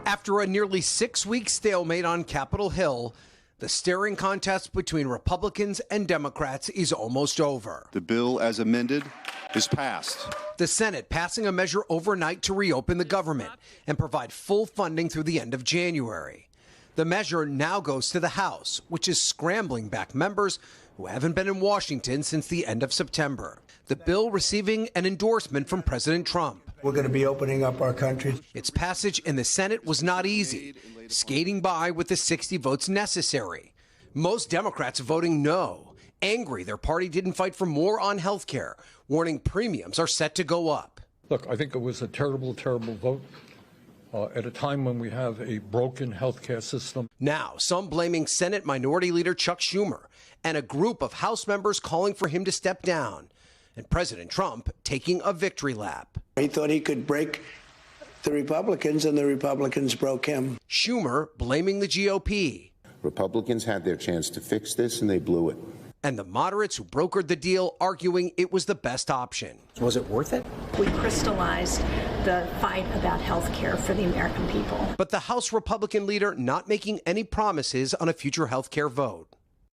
After a nearly 6-week stalemate on Capitol Hill, the staring contest between Republicans and Democrats is almost over. The bill as amended is passed. The Senate passing a measure overnight to reopen the government and provide full funding through the end of January. The measure now goes to the House, which is scrambling back members who haven't been in Washington since the end of September. The bill receiving an endorsement from President Trump. We're going to be opening up our country. Its passage in the Senate was not easy, skating by with the 60 votes necessary. Most Democrats voting no, angry their party didn't fight for more on health care, warning premiums are set to go up. Look, I think it was a terrible, terrible vote at a time when we have a broken health care system. Now, some blaming Senate Minority Leader Chuck Schumer and a group of House members calling for him to step down, and President Trump taking a victory lap. He thought he could break the Republicans, and the Republicans broke him. Schumer blaming the GOP. Republicans had their chance to fix this, and they blew it. And the moderates who brokered the deal arguing it was the best option. Was it worth it? We crystallized the fight about health care for the American people. But the House Republican leader not making any promises on a future health care vote.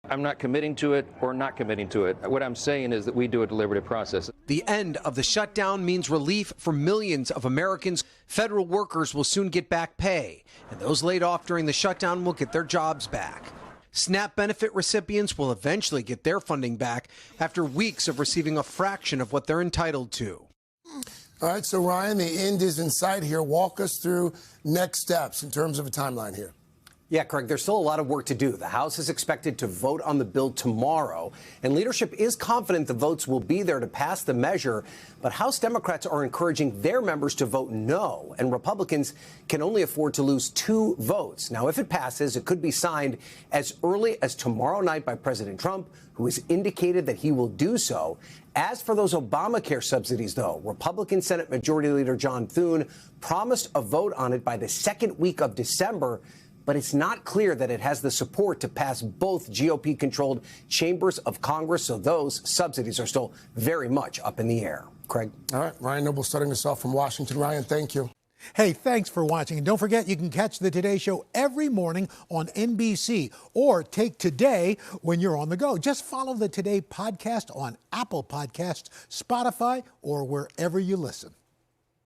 I'm not committing to it or not committing to it. What I'm saying is that we do a deliberative process. The end of the shutdown means relief for millions of Americans. Federal workers will soon get back pay, and those laid off during the shutdown will get their jobs back. SNAP benefit recipients will eventually get their funding back after weeks of receiving a fraction of what they're entitled to. All right, so Ryan, the end is in sight here. Walk us through next steps in terms of a timeline here. Yeah, Craig, there's still a lot of work to do. The House is expected to vote on the bill tomorrow, and leadership is confident the votes will be there to pass the measure. But House Democrats are encouraging their members to vote no, and Republicans can only afford to lose 2 votes. Now, if it passes, it could be signed as early as tomorrow night by President Trump, who has indicated that he will do so. As for those Obamacare subsidies, though, Republican Senate Majority Leader John Thune promised a vote on it by the second week of December. But it's not clear that it has the support to pass both GOP-controlled chambers of Congress, so those subsidies are still very much up in the air. Craig? All right, Ryan Noble starting us off from Washington. Ryan, thank you. Hey, thanks for watching. And don't forget, you can catch the Today Show every morning on NBC or take Today when you're on the go. Just follow the Today podcast on Apple Podcasts, Spotify, or wherever you listen.